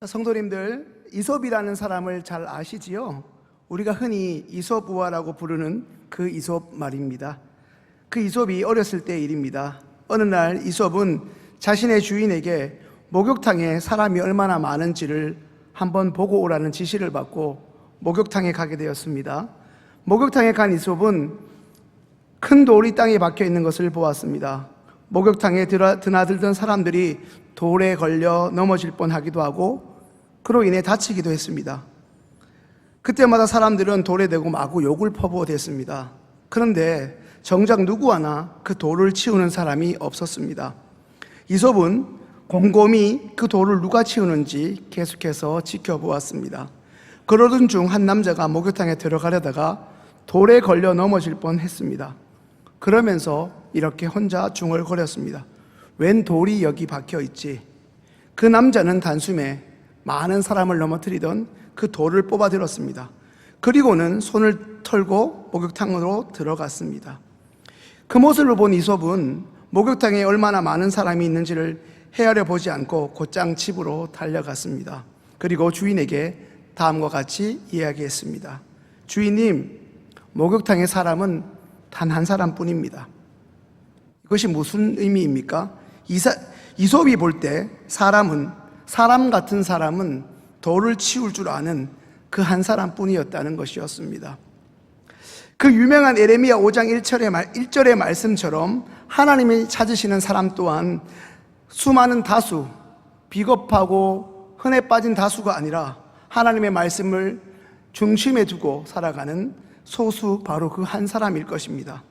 성도님들, 이솝이라는 사람을 잘 아시지요? 우리가 흔히 이솝우화라고 부르는 그 이솝 말입니다. 그 이솝이 어렸을 때의 일입니다. 어느 날 이솝은 자신의 주인에게 목욕탕에 사람이 얼마나 많은지를 한번 보고 오라는 지시를 받고 목욕탕에 가게 되었습니다. 목욕탕에 간 이솝은 큰 돌이 땅에 박혀 있는 것을 보았습니다. 목욕탕에 드나들던 사람들이 돌에 걸려 넘어질 뻔하기도 하고 그로 인해 다치기도 했습니다. 그때마다 사람들은 돌에 대고 마구 욕을 퍼부어댔습니다. 그런데 정작 누구 하나 그 돌을 치우는 사람이 없었습니다. 이솝은 곰곰이 그 돌을 누가 치우는지 계속해서 지켜보았습니다. 그러던 중 한 남자가 목욕탕에 들어가려다가 돌에 걸려 넘어질 뻔했습니다. 그러면서 이렇게 혼자 중얼거렸습니다. 웬 돌이 여기 박혀 있지? 그 남자는 단숨에 많은 사람을 넘어뜨리던 그 돌을 뽑아 들었습니다. 그리고는 손을 털고 목욕탕으로 들어갔습니다. 그 모습을 본 이솝은 목욕탕에 얼마나 많은 사람이 있는지를 헤아려 보지 않고 곧장 집으로 달려갔습니다. 그리고 주인에게 다음과 같이 이야기했습니다. 주인님, 목욕탕의 사람은 단 한 사람뿐입니다. 이것이 무슨 의미입니까? 이솝이 볼 때 사람 같은 사람은 돌을 치울 줄 아는 그 한 사람뿐이었다는 것이었습니다. 그 유명한 에레미야 5장 1절의 말씀처럼 하나님이 찾으시는 사람 또한 수많은 다수, 비겁하고 흔해 빠진 다수가 아니라 하나님의 말씀을 중심에 두고 살아가는 소수, 바로 그 한 사람일 것입니다.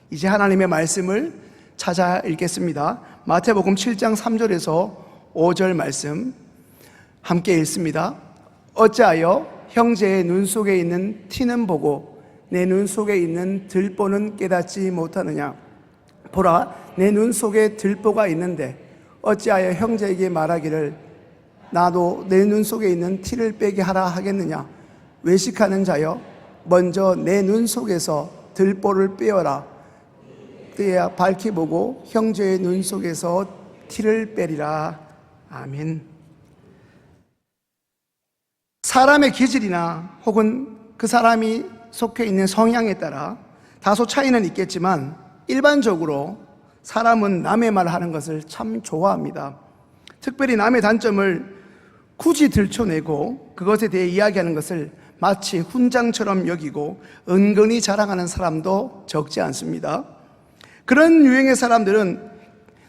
이제 하나님의 말씀을 찾아 읽겠습니다. 마태복음 7장 3절에서 5절 말씀 함께 읽습니다. 어찌하여 형제의 눈 속에 있는 티는 보고 내 눈 속에 있는 들보는 깨닫지 못하느냐? 보라, 내 눈 속에 들보가 있는데 어찌하여 형제에게 말하기를 나도 내 눈 속에 있는 티를 빼게 하라 하겠느냐? 외식하는 자여, 먼저 내 눈 속에서 들보를 빼어라. 그래야 밝히 보고 형제의 눈 속에서 티를 빼리라. 아멘. 사람의 기질이나 혹은 그 사람이 속해 있는 성향에 따라 다소 차이는 있겠지만 일반적으로 사람은 남의 말을 하는 것을 참 좋아합니다. 특별히 남의 단점을 굳이 들춰내고 그것에 대해 이야기하는 것을 마치 훈장처럼 여기고 은근히 자랑하는 사람도 적지 않습니다. 그런 유형의 사람들은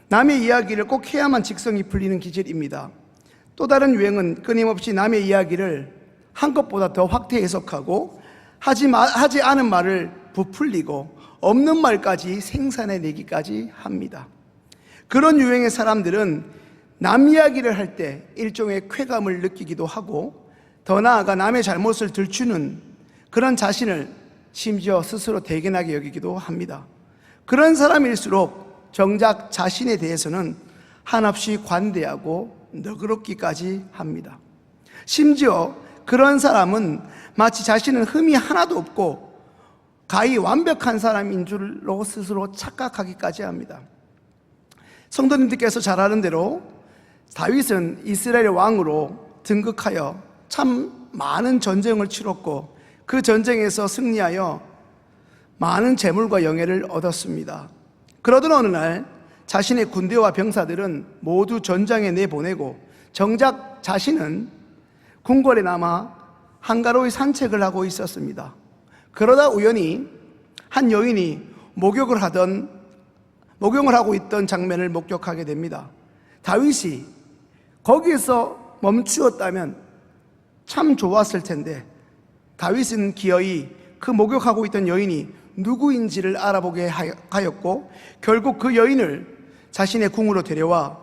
남의 이야기를 꼭 해야만 직성이 풀리는 기질입니다. 또 다른 유형은 끊임없이 남의 이야기를 한 것보다 더 확대 해석하고 하지 않은 말을 부풀리고 없는 말까지 생산해내기까지 합니다. 그런 유형의 사람들은 남 이야기를 할 때 일종의 쾌감을 느끼기도 하고 더 나아가 남의 잘못을 들추는 그런 자신을 심지어 스스로 대견하게 여기기도 합니다. 그런 사람일수록 정작 자신에 대해서는 한없이 관대하고 너그럽기까지 합니다. 심지어 그런 사람은 마치 자신은 흠이 하나도 없고 가히 완벽한 사람인 줄로 스스로 착각하기까지 합니다. 성도님들께서 잘 아는 대로 다윗은 이스라엘 왕으로 등극하여 참 많은 전쟁을 치렀고 그 전쟁에서 승리하여 많은 재물과 영예를 얻었습니다. 그러던 어느 날 자신의 군대와 병사들은 모두 전장에 내보내고 정작 자신은 궁궐에 남아 한가로이 산책을 하고 있었습니다. 그러다 우연히 한 여인이 목욕을 하고 있던 장면을 목격하게 됩니다. 다윗이 거기에서 멈추었다면 참 좋았을 텐데 다윗은 기어이 그 목욕하고 있던 여인이 누구인지를 알아보게 하였고 결국 그 여인을 자신의 궁으로 데려와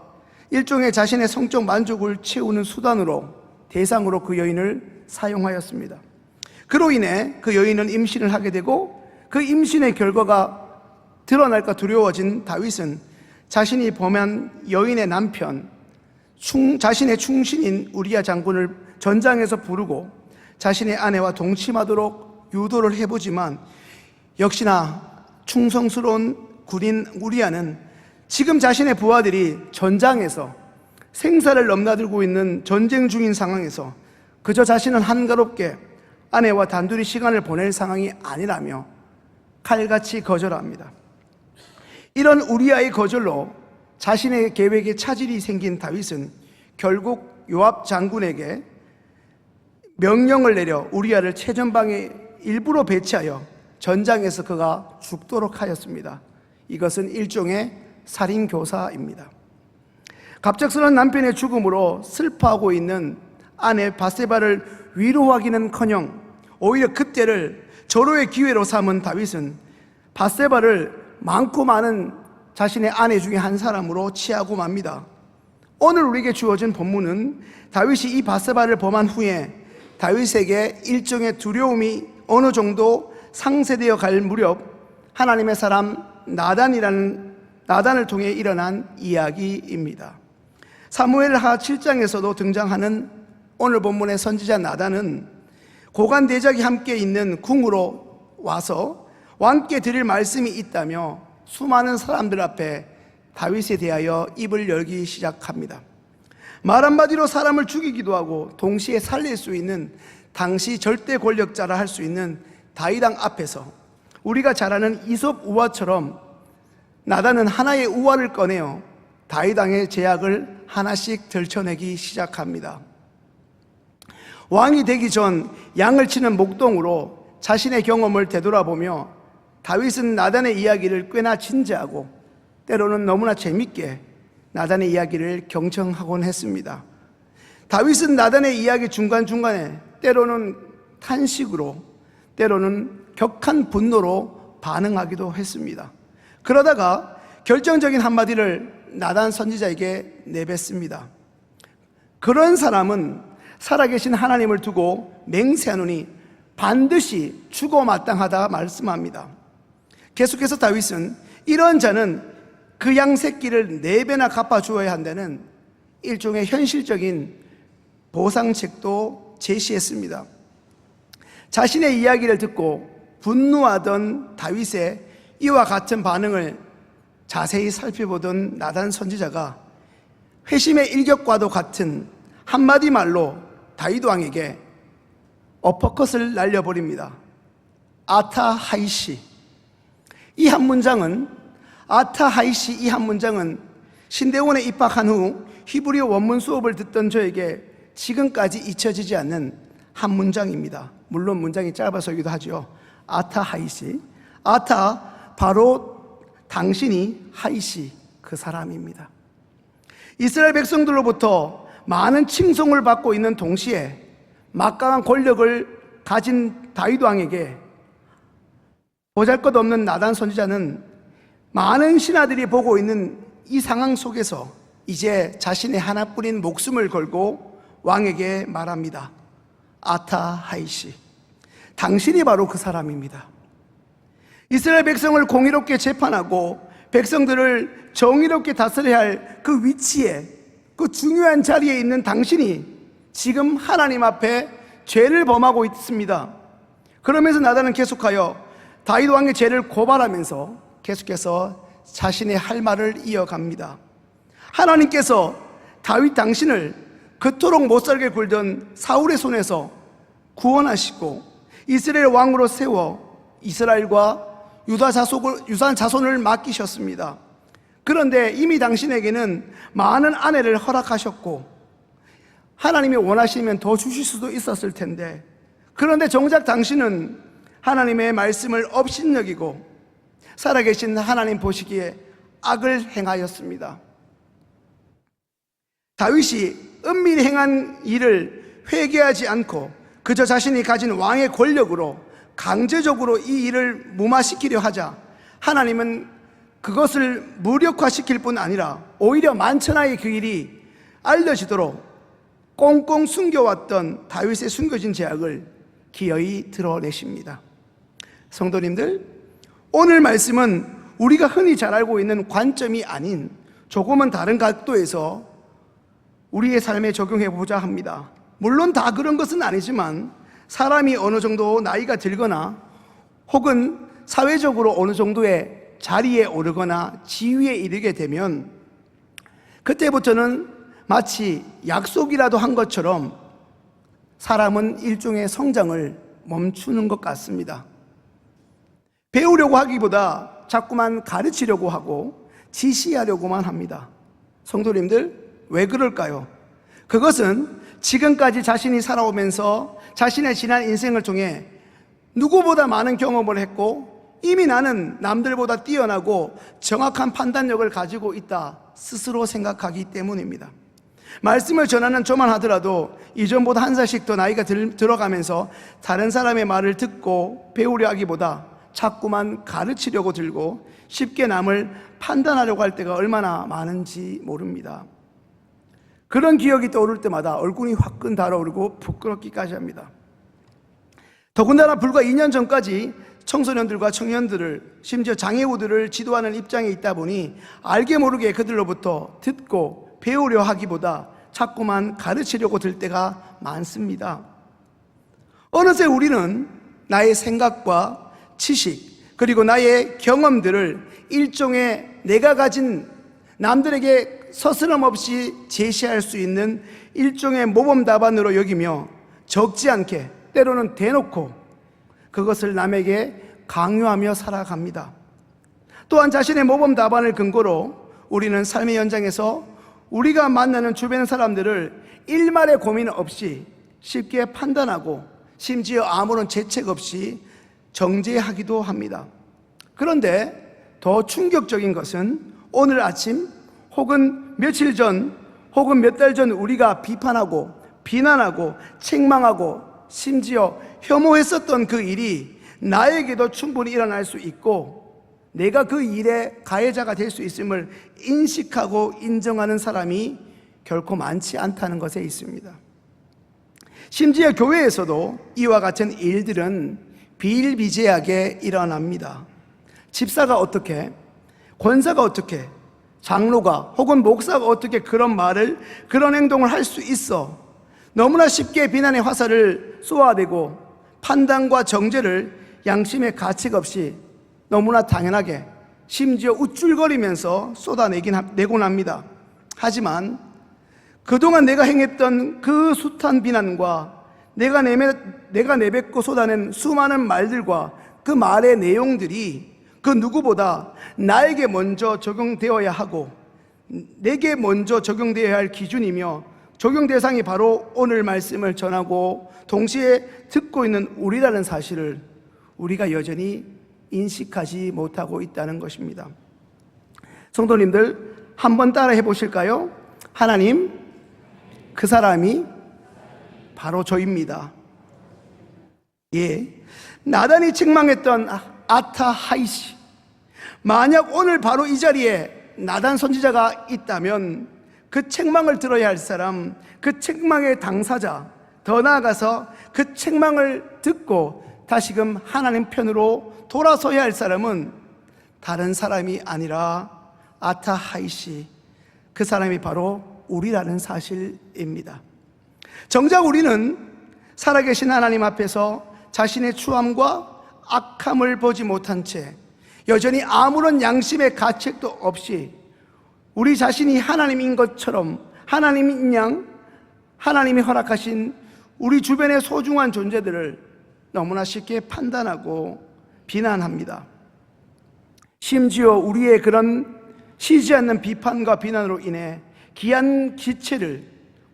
일종의 자신의 성적 만족을 채우는 수단으로 대상으로 그 여인을 사용하였습니다. 그로 인해 그 여인은 임신을 하게 되고 그 임신의 결과가 드러날까 두려워진 다윗은 자신이 범한 여인의 남편, 자신의 충신인 우리야 장군을 전장에서 부르고 자신의 아내와 동침하도록 유도를 해보지만 역시나 충성스러운 군인 우리야는 지금 자신의 부하들이 전장에서 생사를 넘나들고 있는 전쟁 중인 상황에서 그저 자신은 한가롭게 아내와 단둘이 시간을 보낼 상황이 아니라며 칼같이 거절합니다. 이런 우리아의 거절로 자신의 계획에 차질이 생긴 다윗은 결국 요압 장군에게 명령을 내려 우리아를 최전방에 일부러 배치하여 전장에서 그가 죽도록 하였습니다. 이것은 일종의 살인교사입니다. 갑작스러운 남편의 죽음으로 슬퍼하고 있는 아내 바세바를 위로하기는커녕 오히려 그때를 절호의 기회로 삼은 다윗은 바세바를 많고 많은 자신의 아내 중에 한 사람으로 취하고 맙니다. 오늘 우리에게 주어진 본문은 다윗이 이 바세바를 범한 후에 다윗에게 일종의 두려움이 어느 정도 상쇄되어 갈 무렵 하나님의 사람 나단을 통해 일어난 이야기입니다. 사무엘하 7장에서도 등장하는 오늘 본문의 선지자 나단은 고관 대적이 함께 있는 궁으로 와서 왕께 드릴 말씀이 있다며 수많은 사람들 앞에 다윗에 대하여 입을 열기 시작합니다. 말 한마디로 사람을 죽이기도 하고 동시에 살릴 수 있는 당시 절대 권력자라 할 수 있는 다윗 왕 앞에서 우리가 잘 아는 이솝 우화처럼 나단은 하나의 우화를 꺼내어 다윗 왕의 제약을 하나씩 들춰내기 시작합니다. 왕이 되기 전 양을 치는 목동으로 자신의 경험을 되돌아보며 다윗은 나단의 이야기를 꽤나 진지하고 때로는 너무나 재밌게 나단의 이야기를 경청하곤 했습니다. 다윗은 나단의 이야기 중간중간에 때로는 탄식으로 때로는 격한 분노로 반응하기도 했습니다. 그러다가 결정적인 한마디를 나단 선지자에게 내뱉습니다. 그런 사람은 살아계신 하나님을 두고 맹세하노니 반드시 죽어 마땅하다 말씀합니다. 계속해서 다윗은 이런 자는 그 양 새끼를 4배나 갚아주어야 한다는 일종의 현실적인 보상책도 제시했습니다. 자신의 이야기를 듣고 분노하던 다윗의 이와 같은 반응을 자세히 살펴보던 나단 선지자가 회심의 일격과도 같은 한마디 말로 다윗 왕에게 어퍼컷을 날려버립니다. 아타 하이시. 이 한 문장은 신대원에 입학한 후 히브리어 원문 수업을 듣던 저에게 지금까지 잊혀지지 않는 한 문장입니다. 물론 문장이 짧아서이기도 하죠. 아타 하이시. 아타, 바로 당신이 하이시, 그 사람입니다. 이스라엘 백성들로부터 많은 칭송을 받고 있는 동시에 막강한 권력을 가진 다윗 왕에게 보잘것없는 나단 선지자는 많은 신하들이 보고 있는 이 상황 속에서 이제 자신의 하나뿐인 목숨을 걸고 왕에게 말합니다. 아타 하이시, 당신이 바로 그 사람입니다. 이스라엘 백성을 공의롭게 재판하고 백성들을 정의롭게 다스려야 할 그 위치에, 그 중요한 자리에 있는 당신이 지금 하나님 앞에 죄를 범하고 있습니다. 그러면서 나단은 계속하여 다윗 왕의 죄를 고발하면서 계속해서 자신의 할 말을 이어갑니다. 하나님께서 다윗 당신을 그토록 못살게 굴던 사울의 손에서 구원하시고 이스라엘 왕으로 세워 이스라엘과 유다 자손을 맡기셨습니다. 그런데 이미 당신에게는 많은 아내를 허락하셨고 하나님이 원하시면 더 주실 수도 있었을 텐데, 그런데 정작 당신은 하나님의 말씀을 업신여기고 살아계신 하나님 보시기에 악을 행하였습니다. 다윗이 은밀히 행한 일을 회개하지 않고 그저 자신이 가진 왕의 권력으로 강제적으로 이 일을 무마시키려 하자 하나님은 그것을 무력화시킬 뿐 아니라 오히려 만천하에 그 일이 알려지도록 꽁꽁 숨겨왔던 다윗의 숨겨진 죄악을 기어이 드러내십니다. 성도님들, 오늘 말씀은 우리가 흔히 잘 알고 있는 관점이 아닌 조금은 다른 각도에서 우리의 삶에 적용해 보자 합니다. 물론 다 그런 것은 아니지만 사람이 어느 정도 나이가 들거나 혹은 사회적으로 어느 정도의 자리에 오르거나 지위에 이르게 되면 그때부터는 마치 약속이라도 한 것처럼 사람은 일종의 성장을 멈추는 것 같습니다. 배우려고 하기보다 자꾸만 가르치려고 하고 지시하려고만 합니다. 성도님들, 왜 그럴까요? 그것은 지금까지 자신이 살아오면서 자신의 지난 인생을 통해 누구보다 많은 경험을 했고 이미 나는 남들보다 뛰어나고 정확한 판단력을 가지고 있다 스스로 생각하기 때문입니다. 말씀을 전하는 저만 하더라도 이전보다 한 살씩 더 나이가 들어가면서 다른 사람의 말을 듣고 배우려 하기보다 자꾸만 가르치려고 들고 쉽게 남을 판단하려고 할 때가 얼마나 많은지 모릅니다. 그런 기억이 떠오를 때마다 얼굴이 화끈 달아오르고 부끄럽기까지 합니다. 더군다나 불과 2년 전까지 청소년들과 청년들을, 심지어 장애우들을 지도하는 입장에 있다 보니 알게 모르게 그들로부터 듣고 배우려 하기보다 자꾸만 가르치려고 들 때가 많습니다. 어느새 우리는 나의 생각과 지식 그리고 나의 경험들을 일종의 내가 가진, 남들에게 서스럼 없이 제시할 수 있는 일종의 모범 답안으로 여기며 적지 않게, 때로는 대놓고 그것을 남에게 강요하며 살아갑니다. 또한 자신의 모범 답안을 근거로 우리는 삶의 현장에서 우리가 만나는 주변 사람들을 일말의 고민 없이 쉽게 판단하고 심지어 아무런 재책 없이 정죄하기도 합니다. 그런데 더 충격적인 것은 오늘 아침 혹은 며칠 전 혹은 몇 달 전 우리가 비판하고 비난하고 책망하고 심지어 혐오했었던 그 일이 나에게도 충분히 일어날 수 있고 내가 그 일의 가해자가 될 수 있음을 인식하고 인정하는 사람이 결코 많지 않다는 것에 있습니다. 심지어 교회에서도 이와 같은 일들은 비일비재하게 일어납니다. 집사가 어떻게, 권사가 어떻게, 장로가 혹은 목사가 어떻게 그런 말을, 그런 행동을 할 수 있어? 너무나 쉽게 비난의 화살을 쏘아대고 판단과 정죄를 양심의 가책 없이 너무나 당연하게, 심지어 우쭐거리면서 쏟아내곤 합니다. 하지만 그동안 내가 행했던 그 숱한 비난과 내가 내뱉고 쏟아낸 수많은 말들과 그 말의 내용들이 그 누구보다 나에게 먼저 적용되어야 하고 내게 먼저 적용되어야 할 기준이며 적용 대상이 바로 오늘 말씀을 전하고 동시에 듣고 있는 우리라는 사실을 우리가 여전히 인식하지 못하고 있다는 것입니다. 성도님들, 한번 따라해 보실까요? 하나님, 그 사람이 바로 저입니다. 예, 나단이 책망했던 아타하이시, 만약 오늘 바로 이 자리에 나단 선지자가 있다면 그 책망을 들어야 할 사람, 그 책망의 당사자, 더 나아가서 그 책망을 듣고 다시금 하나님 편으로 돌아서야 할 사람은 다른 사람이 아니라 아타하이시, 그 사람이 바로 우리라는 사실입니다. 정작 우리는 살아계신 하나님 앞에서 자신의 추함과 악함을 보지 못한 채 여전히 아무런 양심의 가책도 없이 우리 자신이 하나님인 것처럼, 하나님인 양, 하나님이 허락하신 우리 주변의 소중한 존재들을 너무나 쉽게 판단하고 비난합니다. 심지어 우리의 그런 쉬지 않는 비판과 비난으로 인해 귀한 기체를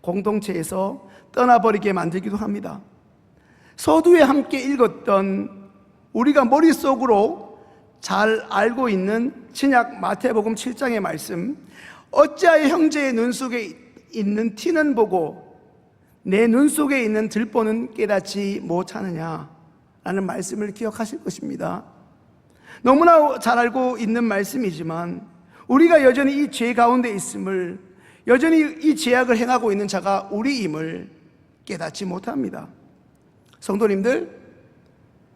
공동체에서 떠나버리게 만들기도 합니다. 서두에 함께 읽었던, 우리가 머릿속으로 잘 알고 있는 신약 마태복음 7장의 말씀, 어찌하여 형제의 눈 속에 있는 티는 보고 내 눈 속에 있는 들보는 깨닫지 못하느냐 라는 말씀을 기억하실 것입니다. 너무나 잘 알고 있는 말씀이지만 우리가 여전히 이 죄 가운데 있음을, 여전히 이 죄악을 행하고 있는 자가 우리임을 깨닫지 못합니다.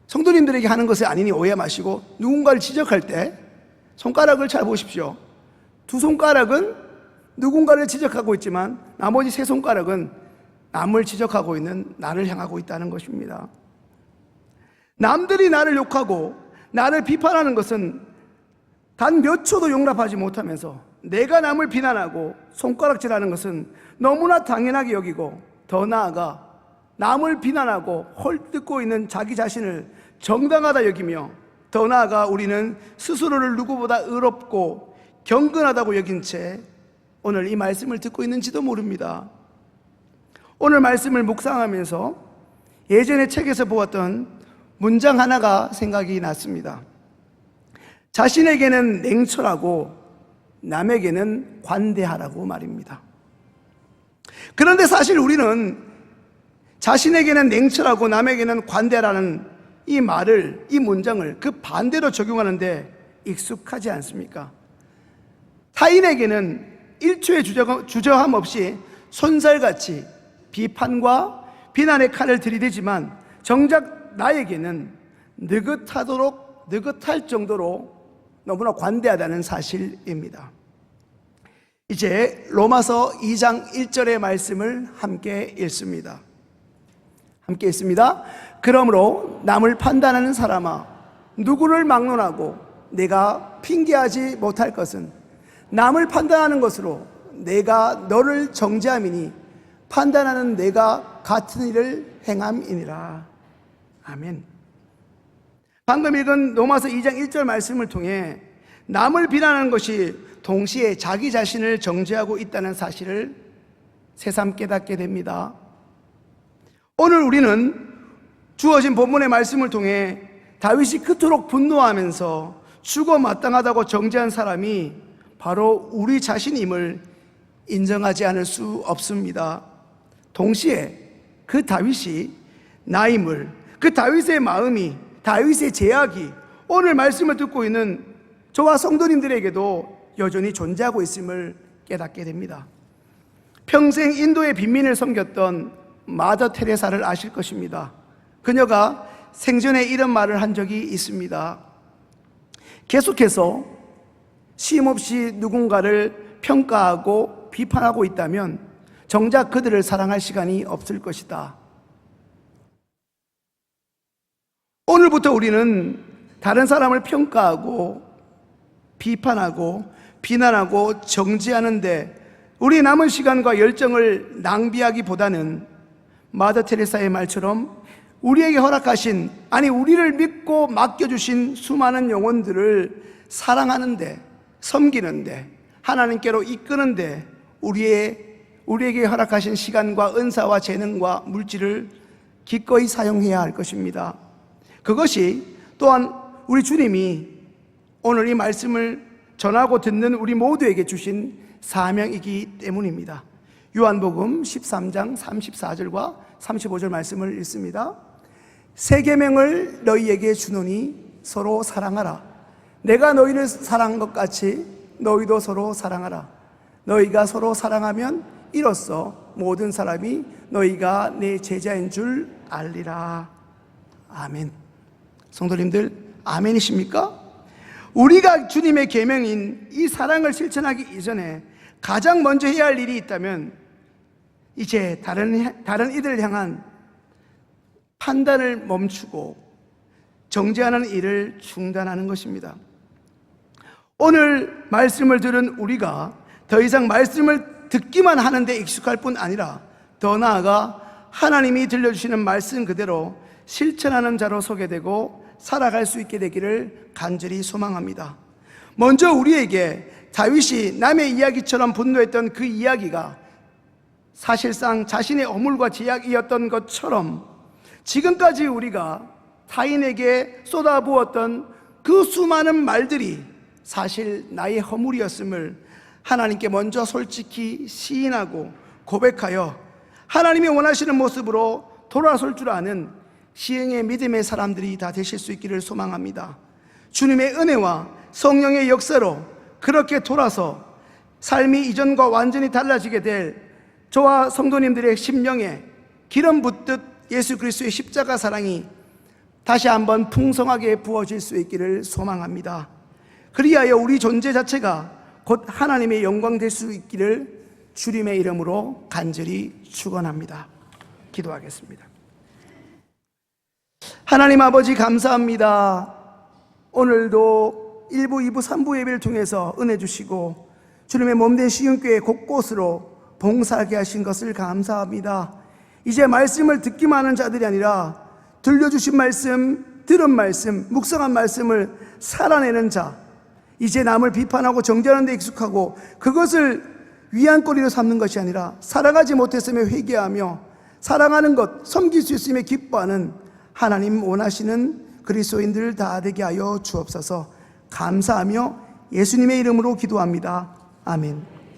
성도님들에게 하는 것이 아니니 오해 마시고, 누군가를 지적할 때 손가락을 잘 보십시오. 두 손가락은 누군가를 지적하고 있지만 나머지 세 손가락은 남을 지적하고 있는 나를 향하고 있다는 것입니다. 남들이 나를 욕하고 나를 비판하는 것은 단 몇 초도 용납하지 못하면서 내가 남을 비난하고 손가락질하는 것은 너무나 당연하게 여기고, 더 나아가 남을 비난하고 헐뜯고 있는 자기 자신을 정당하다 여기며, 더 나아가 우리는 스스로를 누구보다 의롭고 경건하다고 여긴 채 오늘 이 말씀을 듣고 있는지도 모릅니다. 오늘 말씀을 묵상하면서 예전에 책에서 보았던 문장 하나가 생각이 났습니다. 자신에게는 냉철하고 남에게는 관대하라고 말입니다. 그런데 사실 우리는 자신에게는 냉철하고 남에게는 관대라는 이 말을, 이 문장을 그 반대로 적용하는데 익숙하지 않습니까? 타인에게는 일초의 주저함 없이 손살같이 비판과 비난의 칼을 들이대지만, 정작 나에게는 느긋할 정도로 너무나 관대하다는 사실입니다. 이제 로마서 2장 1절의 말씀을 함께 읽습니다. 함께 읽습니다. 그러므로 남을 판단하는 사람아, 누구를 막론하고 내가 핑계하지 못할 것은 남을 판단하는 것으로 내가 너를 정죄함이니 판단하는 내가 같은 일을 행함이니라. 아멘. 방금 읽은 로마서 2장 1절 말씀을 통해 남을 비난하는 것이 동시에 자기 자신을 정죄하고 있다는 사실을 새삼 깨닫게 됩니다. 오늘 우리는 주어진 본문의 말씀을 통해 다윗이 그토록 분노하면서 죽어 마땅하다고 정죄한 사람이 바로 우리 자신임을 인정하지 않을 수 없습니다. 동시에 그 다윗이 나임을, 그 다윗의 마음이, 다윗의 제약이 오늘 말씀을 듣고 있는 저와 성도님들에게도 여전히 존재하고 있음을 깨닫게 됩니다. 평생 인도의 빈민을 섬겼던 마더 테레사를 아실 것입니다. 그녀가 생전에 이런 말을 한 적이 있습니다. 계속해서 쉼없이 누군가를 평가하고 비판하고 있다면 정작 그들을 사랑할 시간이 없을 것이다. 오늘부터 우리는 다른 사람을 평가하고 비판하고 비난하고 정죄하는데 우리 남은 시간과 열정을 낭비하기보다는 마더 테레사의 말처럼 우리에게 허락하신, 아니 우리를 믿고 맡겨주신 수많은 영혼들을 사랑하는데, 섬기는데, 하나님께로 이끄는데 우리에게 허락하신 시간과 은사와 재능과 물질을 기꺼이 사용해야 할 것입니다. 그것이 또한 우리 주님이 오늘 이 말씀을 전하고 듣는 우리 모두에게 주신 사명이기 때문입니다. 요한복음 13장 34절과 35절 말씀을 읽습니다. 새 계명을 너희에게 주노니 서로 사랑하라. 내가 너희를 사랑한 것 같이 너희도 서로 사랑하라. 너희가 서로 사랑하면 이로써 모든 사람이 너희가 내 제자인 줄 알리라. 아멘. 성도님들, 아멘이십니까? 우리가 주님의 계명인 이 사랑을 실천하기 이전에 가장 먼저 해야 할 일이 있다면 이제 다른 이들을 향한 판단을 멈추고 정죄하는 일을 중단하는 것입니다. 오늘 말씀을 들은 우리가 더 이상 말씀을 듣기만 하는데 익숙할 뿐 아니라 더 나아가 하나님이 들려주시는 말씀 그대로 실천하는 자로 소개되고 살아갈 수 있게 되기를 간절히 소망합니다. 먼저 우리에게 다윗이 남의 이야기처럼 분노했던 그 이야기가 사실상 자신의 어물과 제약이었던 것처럼 지금까지 우리가 타인에게 쏟아부었던 그 수많은 말들이 사실 나의 허물이었음을 하나님께 먼저 솔직히 시인하고 고백하여 하나님이 원하시는 모습으로 돌아설 줄 아는 시행의 믿음의 사람들이 다 되실 수 있기를 소망합니다. 주님의 은혜와 성령의 역사로 그렇게 돌아서 삶이 이전과 완전히 달라지게 될 저와 성도님들의 심령에 기름 붓듯 예수 그리스도의 십자가 사랑이 다시 한번 풍성하게 부어질 수 있기를 소망합니다. 그리하여 우리 존재 자체가 곧 하나님의 영광 될 수 있기를 주님의 이름으로 간절히 축원합니다. 기도하겠습니다. 하나님 아버지 감사합니다. 오늘도 1부, 2부, 3부 예배를 통해서 은혜 주시고 주님의 몸된 시흥교회 곳곳으로 봉사하게 하신 것을 감사합니다. 이제 말씀을 듣기만 하는 자들이 아니라 들려주신 말씀, 들은 말씀, 묵상한 말씀을 살아내는 자, 이제 남을 비판하고 정죄하는 데 익숙하고 그것을 위안거리로 삼는 것이 아니라 살아가지 못했음에 회개하며 사랑하는 것, 섬길 수 있음에 기뻐하는 하나님 원하시는 그리스도인들 다 되게 하여 주옵소서. 감사하며 예수님의 이름으로 기도합니다. 아멘.